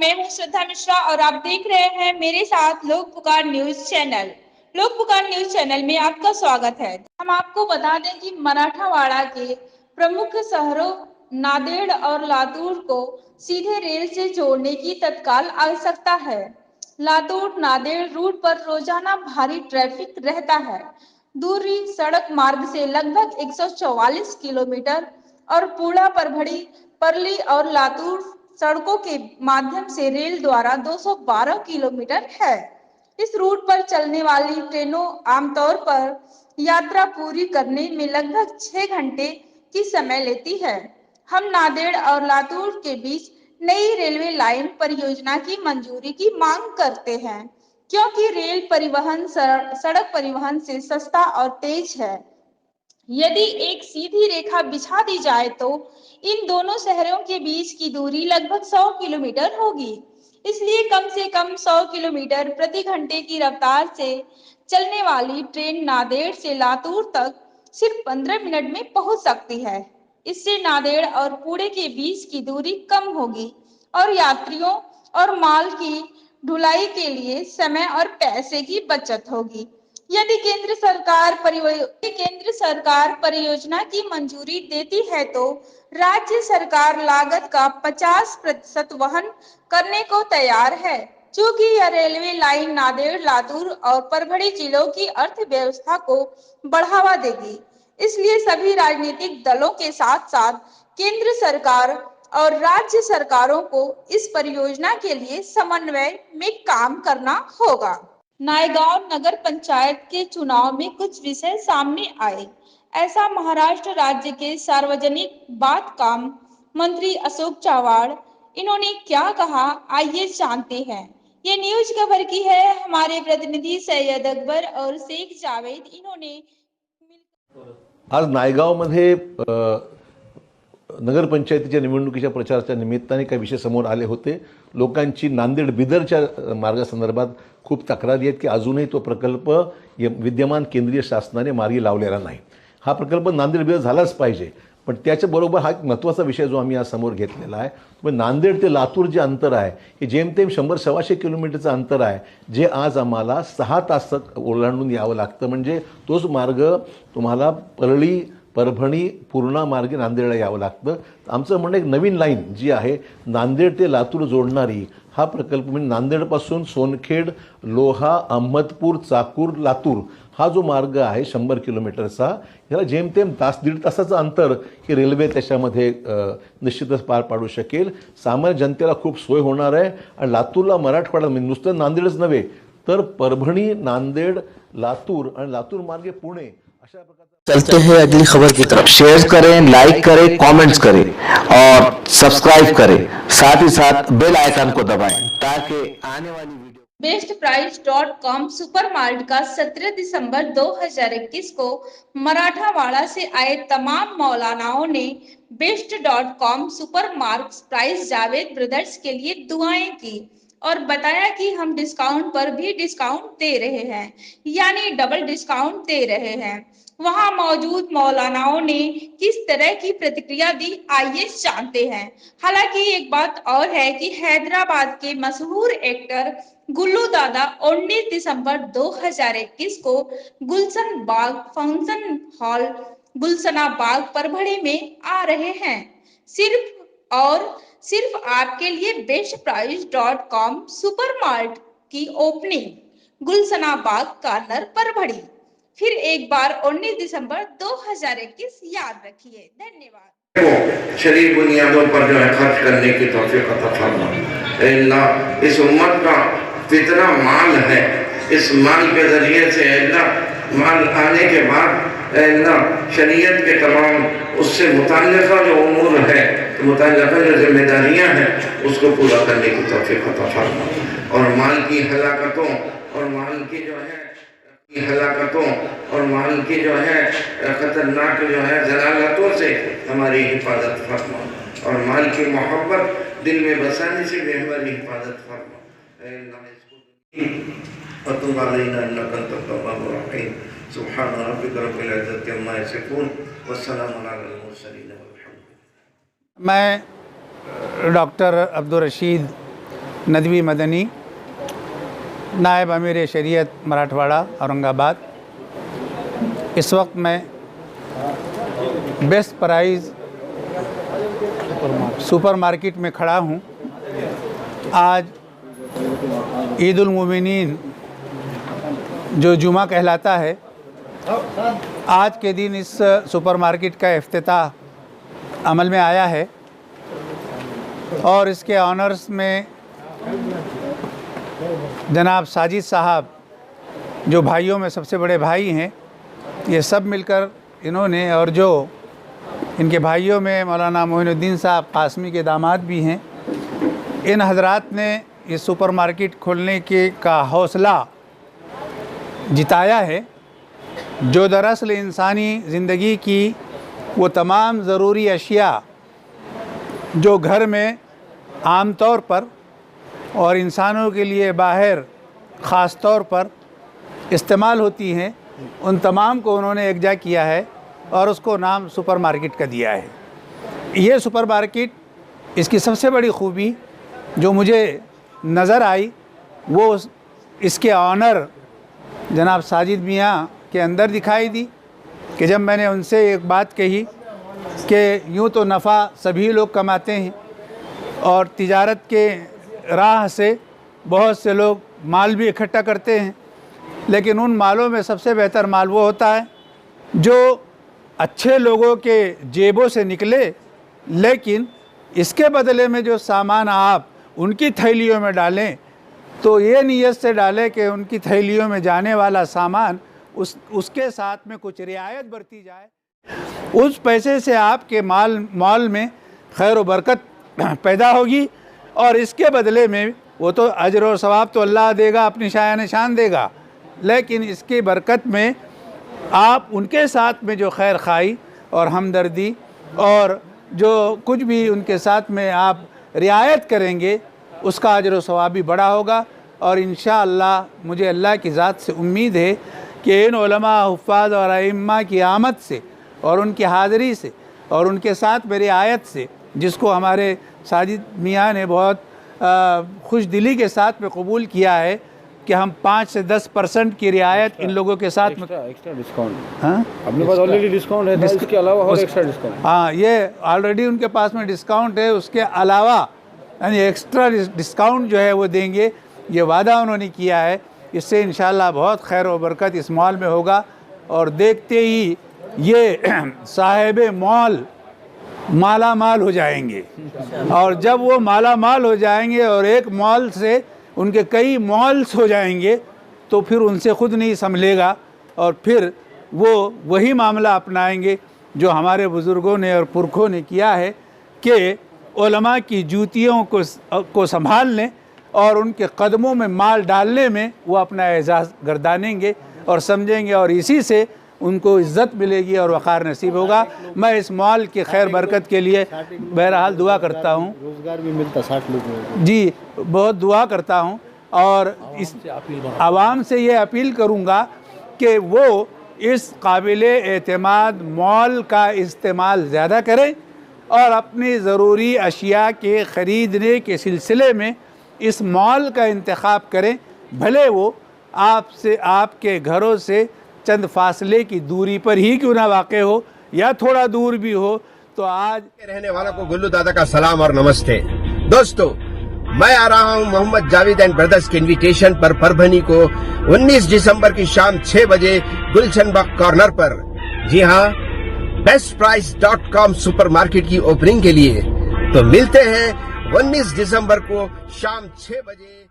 मैं हूं श्रद्धा मिश्रा और आप देख रहे हैं मेरे साथ लोक पुकार न्यूज चैनल। लोक पुकार न्यूज चैनल में आपका स्वागत है। हम आपको बता दें कि मराठावाड़ा के प्रमुख शहरों नांदेड़ और लातूर को सीधे रेल से जोड़ने की तत्काल आवश्यकता है। लातूर नांदेड़ रूट पर रोजाना भारी ट्रैफिक रहता है। दूरी सड़क मार्ग से लगभग 144 किलोमीटर और पूर्णा परभड़ी परली और लातूर सड़कों के माध्यम से रेल द्वारा 212 किलोमीटर है। इस रूट पर चलने वाली ट्रेनों आमतौर पर यात्रा पूरी करने में लगभग 6 घंटे की समय लेती है। हम नांदेड़ और लातूर के बीच नई रेलवे लाइन परियोजना की मंजूरी की मांग करते हैं, क्योंकि रेल परिवहन सड़क परिवहन से सस्ता और तेज है। यदि एक सीधी रेखा बिछा दी जाए तो इन दोनों शहरों के बीच की दूरी लगभग 100 किलोमीटर होगी। इसलिए कम से कम 100 किलोमीटर प्रति घंटे की रफ्तार से चलने वाली ट्रेन नांदेड़ से लातूर तक सिर्फ 15 मिनट में पहुंच सकती है। इससे नांदेड़ और पुणे के बीच की दूरी कम होगी और यात्रियों और माल की ढुलाई के लिए समय और पैसे की बचत होगी। यदि केंद्र सरकार परियोजना की मंजूरी देती है तो राज्य सरकार लागत का 50% वहन करने को तैयार है, क्योंकि यह रेलवे लाइन नांदेड़, लातूर और परभड़ी जिलों की अर्थव्यवस्था को बढ़ावा देगी। इसलिए सभी राजनीतिक दलों के साथ साथ केंद्र सरकार और राज्य सरकारों को इस परियोजना के लिए समन्वय में काम करना होगा। नायगांव नगर पंचायत के चुनाव में कुछ विषय सामने आए। ऐसा महाराष्ट्र राज्य के सार्वजनिक बांधकाम मंत्री अशोक चव्हाण इन्होंने क्या कहा, आइए जानते हैं। ये न्यूज कवर की है हमारे प्रतिनिधि सैयद अकबर और शेख जावेद। इन्होंने आज नायगावमध्ये नगरपंचायतीच्या निवडणुकीच्या प्रचाराच्या निमित्ताने काही विषय समोर आले होते। लोकांची नांदेड बिदरच्या मार्गासंदर्भात खूप तक्रारी आहेत की अजूनही तो प्रकल्प विद्यमान केंद्रीय शासनाने मार्गी लावलेला नाही। हा प्रकल्प नांदेड बिदर झालाच पाहिजे, पण त्याच्याबरोबर हा एक महत्त्वाचा विषय जो आम्ही आज समोर घेतलेला आहे, म्हणजे नांदेड ते लातूर जे अंतर आहे हे जेमतेम 100-125 किलोमीटरचं अंतर आहे, जे आज आम्हाला 6 तासात ओलांडून यावं लागतं। म्हणजे तोच मार्ग तुम्हाला परळी परभणी पूर्णा मार्गे नांदेडला यावं लागतं। आमचं म्हणणं एक नवीन लाईन जी आहे नांदेड ते लातूर जोडणारी, हा प्रकल्प म्हणजे नांदेडपासून सोनखेड, लोहा, अहमदपूर, चाकूर, लातूर हा जो मार्ग आहे 100 किलोमीटरचा, याला जेमतेम दीड तासाचं अंतर ही रेल्वे त्याच्यामध्ये निश्चितच पार पाडू शकेल। सामान्य जनतेला खूप सोय होणार आहे आणि लातूरला मराठवाडा म्हणजे नुसतं नांदेडच नव्हे तर परभणी, नांदेड, लातूर आणि लातूर मार्गे पुणे अशा प्रकारचा। चलते हैं अगली खबर की तरफ। शेयर करें, लाइक करें, कमेंट्स करें और सब्सक्राइब करें। साथ ही साथ बेल आइकन को दबाएं ताकि आने वाली वीडियो। bestprice.com सुपरमार्ट का 17 दिसंबर 2021 को मराठावाड़ा से आए तमाम मौलानाओं ने बेस्ट.com सुपरमार्ट प्राइस जावेद ब्रदर्स के लिए दुआएं की और बताया कि हम डिस्काउंट पर भी डिस्काउंट दे रहे हैं, यानी डबल डिस्काउंट दे रहे हैं। वहां मौजूद मौलानाओं ने किस तरह की प्रतिक्रिया दी, आइए जानते हैं। हालांकि एक बात और है कि हैदराबाद के मशहूर एक्टर गुल्लू दादा 19 दिसंबर 2021 को गुलशन बाग फंक्शन हॉल गुलशनाबाग परभड़ी में आ रहे हैं। सिर्फ आपके लिए bestprice.com सुपरमार्ट की ओपनिंग गुलशनाबाग कार्नर परभड़ी। फिर एक बार 19 दिसंबर 2021 याद रखिए। धन्यवाद। शरीर बुनियादों पर जो है खर्च करने की तौफीक अता फरमा। अल्लाह इस उम्मत का कितना माल है, इस माल के जरिए से अल्लाह माल आने के बाद अल्लाह शरीयत के तमाम उससे मुताल्लिक़ा जो उमूर है, मुताल्लिक़ा जो जिम्मेदारियाँ हैं उसको पूरा करने की तौफीक अता फरमा और माल की हलाकतों और माल की जो है खतरनाक जो है जलालतों से हमारी हिफाजत फरमा और माल की मोहब्बत दिल में बसाने से भी हमारी हिफाजत फरमा। सुभान रब्बिक रब्बिल इज्जति अम्मा यसिफून व सलामुन अलल मुरसलीन। मैं डॉक्टर अब्दुल रशीद ندوی مدنی نائب امیر شریعت مراٹھواڑہ اورنگ آباد. اس وقت میں بیسٹ پرائز سپر مارکیٹ میں کھڑا ہوں. آج عید المومنین جو جمعہ کہلاتا ہے، آج کے دن اس سپر مارکیٹ کا افتتاح عمل میں آیا ہے اور اس کے آنرز میں جناب ساجد صاحب جو بھائیوں میں سب سے بڑے بھائی ہیں، یہ سب مل کر انہوں نے، اور جو ان کے بھائیوں میں مولانا معین الدین صاحب قاسمی کے داماد بھی ہیں، ان حضرات نے اس سپر مارکیٹ کھولنے کا حوصلہ جتایا ہے، جو دراصل انسانی زندگی کی وہ تمام ضروری اشیاء جو گھر میں عام طور پر اور انسانوں کے لیے باہر خاص طور پر استعمال ہوتی ہیں، ان تمام کو انہوں نے یکجا کیا ہے اور اس کو نام سپر مارکیٹ کا دیا ہے. یہ سپر مارکیٹ، اس کی سب سے بڑی خوبی جو مجھے نظر آئی وہ اس کے آنر جناب ساجد میاں کے اندر دکھائی دی کہ جب میں نے ان سے ایک بات کہی کہ یوں تو نفع سبھی لوگ کماتے ہیں اور تجارت کے راہ سے بہت سے لوگ مال بھی اکٹھا کرتے ہیں، لیکن ان مالوں میں سب سے بہتر مال وہ ہوتا ہے جو اچھے لوگوں کے جیبوں سے نکلے، لیکن اس کے بدلے میں جو سامان آپ ان کی تھیلیوں میں ڈالیں تو یہ نیت سے ڈالیں کہ ان کی تھیلیوں میں جانے والا سامان اس کے ساتھ میں کچھ رعایت برتی جائے. اس پیسے سے آپ کے مال میں خیر و برکت پیدا ہوگی اور اس کے بدلے میں وہ تو اجر و ثواب تو اللہ دے گا، اپنی شایان شان دے گا، لیکن اس کی برکت میں آپ ان کے ساتھ میں جو خیر خواہی اور ہمدردی اور جو کچھ بھی ان کے ساتھ میں آپ رعایت کریں گے، اس کا اجر و ثواب بھی بڑا ہوگا. اور انشاءاللہ مجھے اللہ کی ذات سے امید ہے کہ ان علماء، حفاظ اور ائمہ کی آمد سے اور ان کی حاضری سے اور ان کے ساتھ میں رعایت سے، جس کو ہمارے ساجد میاں نے بہت خوش دلی کے ساتھ میں قبول کیا ہے کہ ہم 5 سے 10% کی رعایت ان لوگوں کے ساتھ میں ایکسٹرا ڈسکاؤنٹ. ہاں اپنے پاس آلریڈی ڈسکاؤنٹ ہے، اس کے علاوہ اور ایکسٹرا ڈسکاؤنٹ. ہاں، یہ آلریڈی ان کے پاس میں ڈسکاؤنٹ ہے، اس کے علاوہ یعنی ایکسٹرا ڈسکاؤنٹ جو ہے وہ دیں گے. یہ وعدہ انہوں نے کیا ہے. اس سے انشاءاللہ بہت خیر و برکت اس مال میں ہوگا اور دیکھتے ہی یہ صاحب مال مالا مال ہو جائیں گے. اور جب وہ مالا مال ہو جائیں گے اور ایک مال سے ان کے کئی مالز ہو جائیں گے تو پھر ان سے خود نہیں سنبھلے گا اور پھر وہ وہی معاملہ اپنائیں گے جو ہمارے بزرگوں نے اور پرکھوں نے کیا ہے کہ علماء کی جوتیوں کو سنبھالنے اور ان کے قدموں میں مال ڈالنے میں وہ اپنا اعزاز گردانیں گے اور سمجھیں گے، اور اسی سے ان کو عزت ملے گی اور وقار نصیب ہوگا. میں اس مال کی خیر برکت کے لیے بہرحال دعا کرتا ہوں. روزگار بھی ملتا 60 لوگوں کو. جی بہت دعا کرتا ہوں اور اس عوام سے یہ اپیل کروں گا کہ وہ اس قابل اعتماد مال کا استعمال زیادہ کریں اور اپنی ضروری اشیاء کے خریدنے کے سلسلے میں اس مال کا انتخاب کریں، بھلے وہ آپ کے گھروں سے چند فاصلے کی دوری پر ہی کیوں نہ واقع ہو یا تھوڑا دور بھی ہو. تو آج رہنے والوں کو گلو دادا کا سلام اور نمستے. دوستو، میں آ رہا ہوں محمد جاوید اینڈ بردرز کے انویٹیشن پر پربھنی کو 19 دسمبر کی شام 6 بجے گلشن باغ کارنر پر. جی ہاں، bestprice.com سپر مارکیٹ کی اوپننگ کے لیے. تو ملتے ہیں 19 دسمبر کو شام 6 بجے.